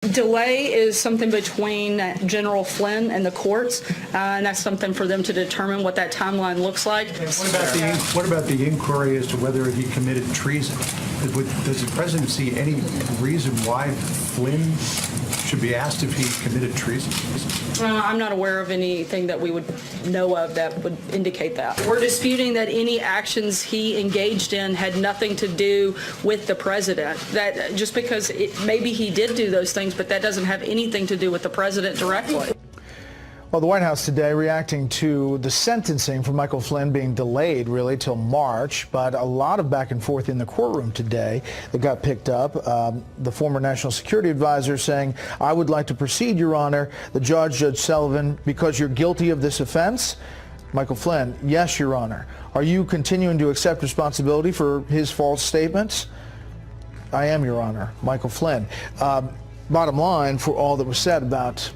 Delay is something between General Flynn and the courts, and that's something for them to determine what that timeline looks like. What about the inquiry as to whether he committed treason? Does the president see any reason why Flynn should be asked if he committed treason? I'm not aware of anything that we would know of that would indicate that. We're disputing that any actions he engaged in had nothing to do with the president. That just because maybe he did do those things, but that doesn't have anything to do with the president directly. Well, the White House today reacting to the sentencing for Michael Flynn being delayed really till March, but a lot of back and forth in the courtroom today that got picked up. The former National Security Advisor saying, "I would like to proceed, Your Honor." The judge, Judge Sullivan, "Because you're guilty of this offense?" Michael Flynn, "Yes, Your Honor." "Are you continuing to accept responsibility for his false statements?" "I am, Your Honor." Michael Flynn. Bottom line, for all that was said about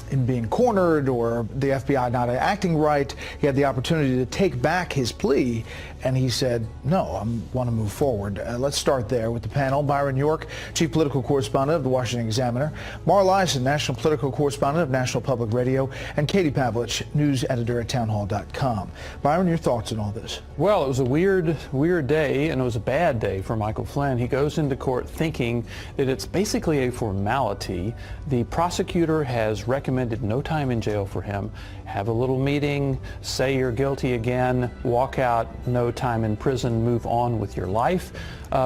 him being cornered or the FBI not acting right, he had the opportunity to take back his plea, and he said, no, I want to move forward. Let's start there with the panel. Byron York, Chief Political Correspondent of the Washington Examiner, Mara Liasson, National Political Correspondent of National Public Radio, and Katie Pavlich, News Editor at townhall.com. Byron, your thoughts on all this? Well, it was a weird day, and it was a bad day for Michael Flynn. He goes into court thinking that it's basically a formality. The prosecutor has recommended no time in jail for him. Have a little meeting, say you're guilty again, walk out, no time in prison, move on with your life.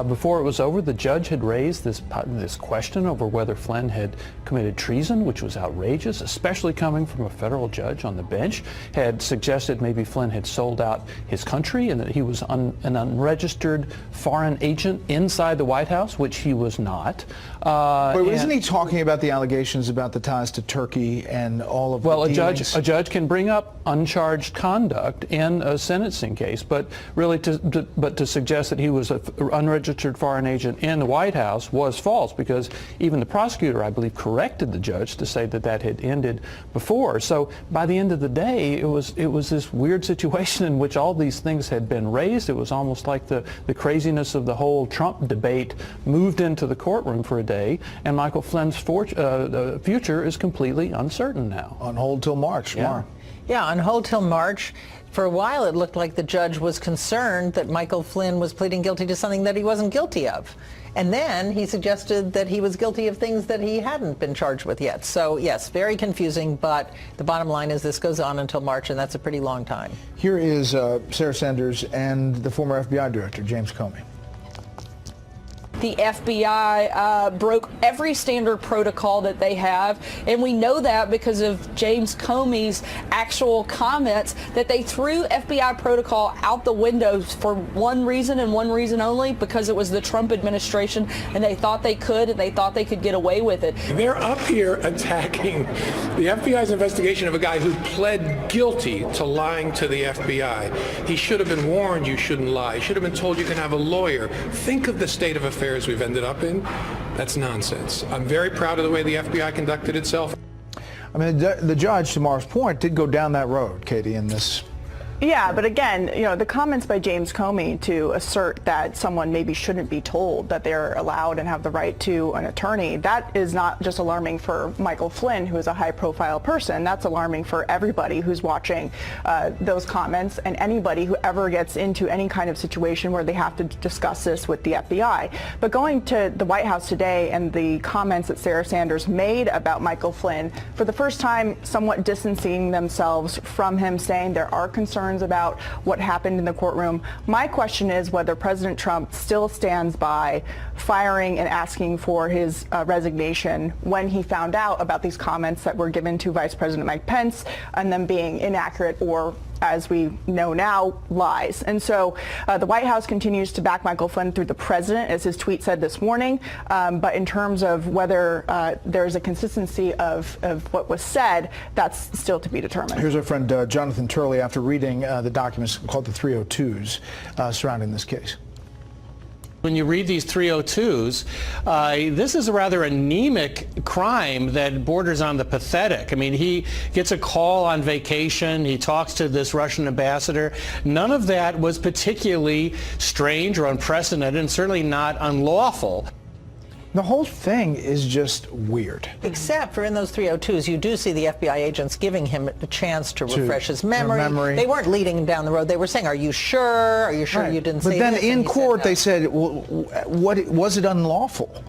Before it was over, the judge had raised this question over whether Flynn had committed treason, which was outrageous, especially coming from a federal judge on the bench. Had suggested maybe Flynn had sold out his country and that he was an unregistered foreign agent inside the White House, which he was not. Wait, isn't he talking about the allegations about the ties to Turkey and all of well, the dealings? a judge can bring up uncharged conduct in a sentencing case, but really to suggest that he was an unregistered foreign agent in the White House was false, because even the prosecutor, I believe, corrected the judge to say that that had ended before. So by the end of the day, it was this weird situation in which all these things had been raised. It was almost like the craziness of the whole Trump debate moved into the courtroom for a day, and Michael Flynn's future is completely uncertain now. On hold till March. Yeah. Yeah, on hold till March. For a while, it looked like the judge was concerned that Michael Flynn was pleading guilty to something that he wasn't guilty of. And then he suggested that he was guilty of things that he hadn't been charged with yet. So, yes, very confusing, but the bottom line is this goes on until March, and that's a pretty long time. Here is Sarah Sanders and the former FBI Director, James Comey. The FBI broke every standard protocol that they have, and we know that because of James Comey's actual comments that they threw FBI protocol out the window for one reason and one reason only, because it was the Trump administration and they thought they could get away with it. They're up here attacking the FBI's investigation of a guy who pled guilty to lying to the FBI. He should have been warned you shouldn't lie. He should have been told you can have a lawyer. Think of the state of affairs we've ended up in. That's nonsense. I'm very proud of the way the FBI conducted itself. I mean, the judge, to Mara's point, did go down that road, Katie, in this. Yeah, but again, you know, the comments by James Comey to assert that someone maybe shouldn't be told that they're allowed and have the right to an attorney, that is not just alarming for Michael Flynn, who is a high-profile person. That's alarming for everybody who's watching those comments, and anybody who ever gets into any kind of situation where they have to discuss this with the FBI. But going to the White House today and the comments that Sarah Sanders made about Michael Flynn, for the first time somewhat distancing themselves from him, saying there are concerns about what happened in the courtroom. My question is whether President Trump still stands by firing and asking for his resignation when he found out about these comments that were given to Vice President Mike Pence and them being inaccurate or, as we know now, lies. And so the White House continues to back Michael Flynn through the president, as his tweet said this morning. But in terms of whether there's a consistency of what was said, that's still to be determined. Here's our friend Jonathan Turley after reading the documents called the 302s surrounding this case. When you read these 302s, this is a rather anemic crime that borders on the pathetic. I mean, he gets a call on vacation, he talks to this Russian ambassador. None of that was particularly strange or unprecedented, and certainly not unlawful. The whole thing is just weird. Except for in those 302s, you do see the FBI agents giving him a chance to refresh his memory. They weren't leading him down the road. They were saying, are you sure? Are you sure you didn't say this? But then in court, they said, said, what was it unlawful?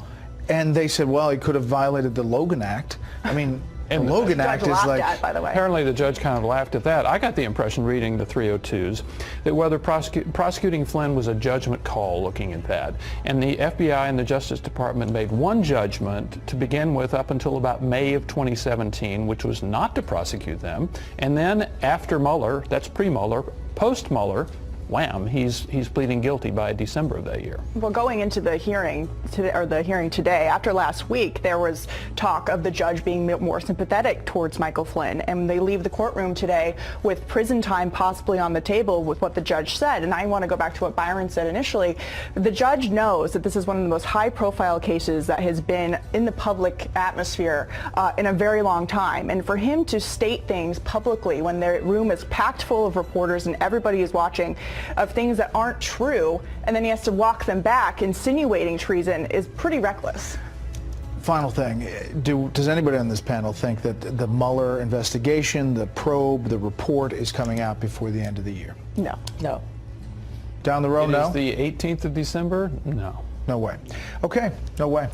And they said, well, he could have violated the Logan Act. I mean, And the Logan The Act judge is laughed like... at, by the way. Apparently the judge kind of laughed at that. I got the impression reading the 302s that whether prosecuting Flynn was a judgment call looking at that. And the FBI and the Justice Department made one judgment to begin with up until about May of 2017, which was not to prosecute them. And then after Mueller, that's pre-Mueller, post-Mueller, wham, he's pleading guilty by December of that year. Well, going into the hearing today, after last week, there was talk of the judge being more sympathetic towards Michael Flynn, and they leave the courtroom today with prison time possibly on the table with what the judge said. And I want to go back to what Byron said initially. The judge knows that this is one of the most high-profile cases that has been in the public atmosphere in a very long time, and for him to state things publicly when the room is packed full of reporters and everybody is watching, of things that aren't true, and then he has to walk them back, insinuating treason, is pretty reckless. Final thing, does anybody on this panel think that the Mueller investigation, the probe, the report is coming out before the end of the year? No. no. Down the road, no? Is the 18th of December? No. No way. Okay, no way.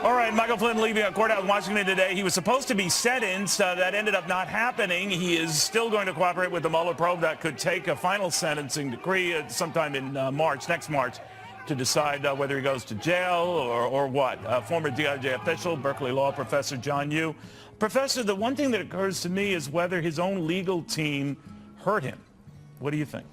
All right, Michael Flynn leaving a courthouse in Washington today. He was supposed to be sentenced. That ended up not happening. He is still going to cooperate with the Mueller probe that could take a final sentencing decree sometime in next March, to decide whether he goes to jail or what. Former DOJ official, Berkeley Law Professor John Yoo. Professor, the one thing that occurs to me is whether his own legal team hurt him. What do you think?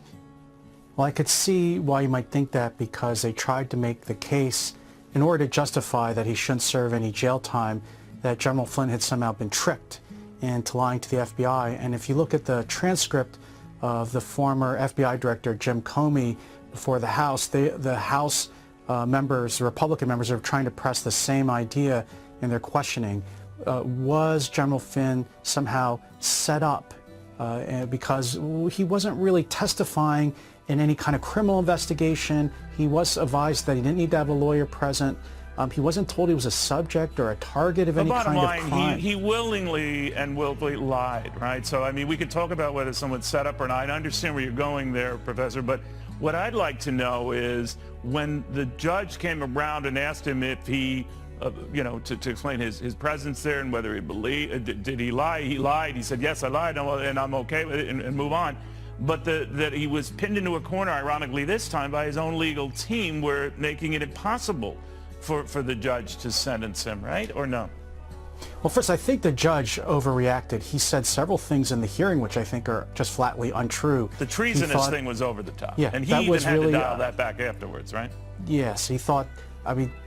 Well, I could see why you might think that, because they tried to make the case in order to justify that he shouldn't serve any jail time, that General Flynn had somehow been tricked into lying to the FBI. And if you look at the transcript of the former FBI director, Jim Comey, before the House, the House members, the Republican members, are trying to press the same idea in their questioning. Was General Flynn somehow set up because he wasn't really testifying in any kind of criminal investigation? He was advised that he didn't need to have a lawyer present. He wasn't told he was a subject or a target of any kind of crime. Bottom line, he willingly and willfully lied, right? So, I mean, we could talk about whether someone's set up or not. I understand where you're going there, Professor, but what I'd like to know is when the judge came around and asked him if he, to explain his presence there and whether he believed, did he lie? He lied. He said, yes, I lied, and I'm okay with it, and move on. But that he was pinned into a corner, ironically this time, by his own legal team, were making it impossible for the judge to sentence him, right? Or no? Well, first, I think the judge overreacted. He said several things in the hearing which I think are just flatly untrue. The treasonous thing was over the top. Yeah, and he that even was had really, to dial that back afterwards, right? Yes, he thought,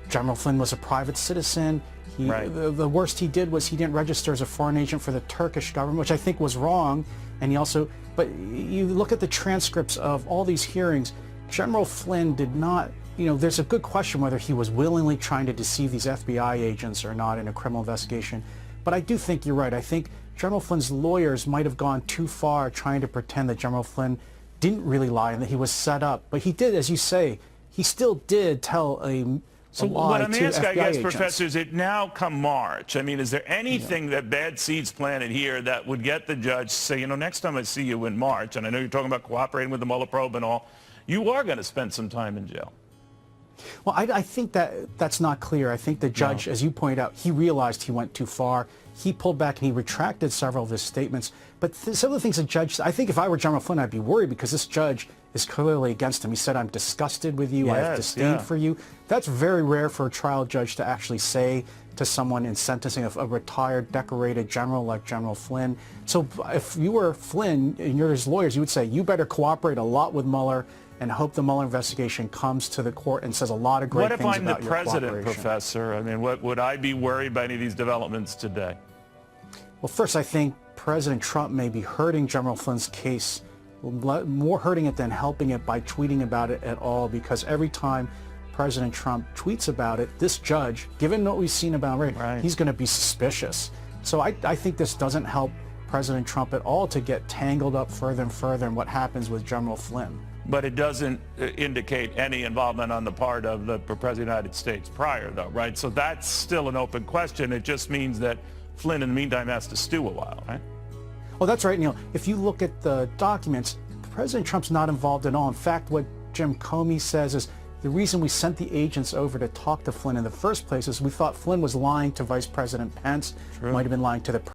General Flynn was a private citizen. Right. The worst he did was he didn't register as a foreign agent for the Turkish government, which I think was wrong. And he also, but you look at the transcripts of all these hearings, General Flynn did not, there's a good question whether he was willingly trying to deceive these FBI agents or not in a criminal investigation. But I do think you're right. I think General Flynn's lawyers might have gone too far trying to pretend that General Flynn didn't really lie and that he was set up. But he did, as you say, he still did tell a So lie what I'm to asking, FBI I guess, agents. Professor, is it now come March? I mean, is there anything that bad seeds planted here that would get the judge to say, next time I see you in March, and I know you're talking about cooperating with the Mueller probe and all, you are going to spend some time in jail? Well, I think that's not clear. I think the judge, as you pointed out, he realized he went too far. He pulled back and he retracted several of his statements. But some of the things the judge, I think if I were General Flynn, I'd be worried because this judge is clearly against him. He said, I'm disgusted with you. I have disdain for you. That's very rare for a trial judge to actually say to someone in sentencing, a retired, decorated general like General Flynn. So if you were Flynn and you're his lawyers, you would say, you better cooperate a lot with Mueller and hope the Mueller investigation comes to the court and says a lot of great things about your cooperation. What if I'm the president, Professor? I mean, would I be worried by any of these developments today? Well, first, I think President Trump may be hurting General Flynn's case, more hurting it than helping it by tweeting about it at all, because every time President Trump tweets about it, this judge, given what we've seen about it, he's going to be suspicious. So I think this doesn't help President Trump at all to get tangled up further and further in what happens with General Flynn. But it doesn't indicate any involvement on the part of the President of the United States prior, though, right? So that's still an open question. It just means that Flynn, in the meantime, has to stew a while, right? Well, that's right, Neil. If you look at the documents, President Trump's not involved at all. In fact, what Jim Comey says is the reason we sent the agents over to talk to Flynn in the first place is we thought Flynn was lying to Vice President Pence, might have been lying to the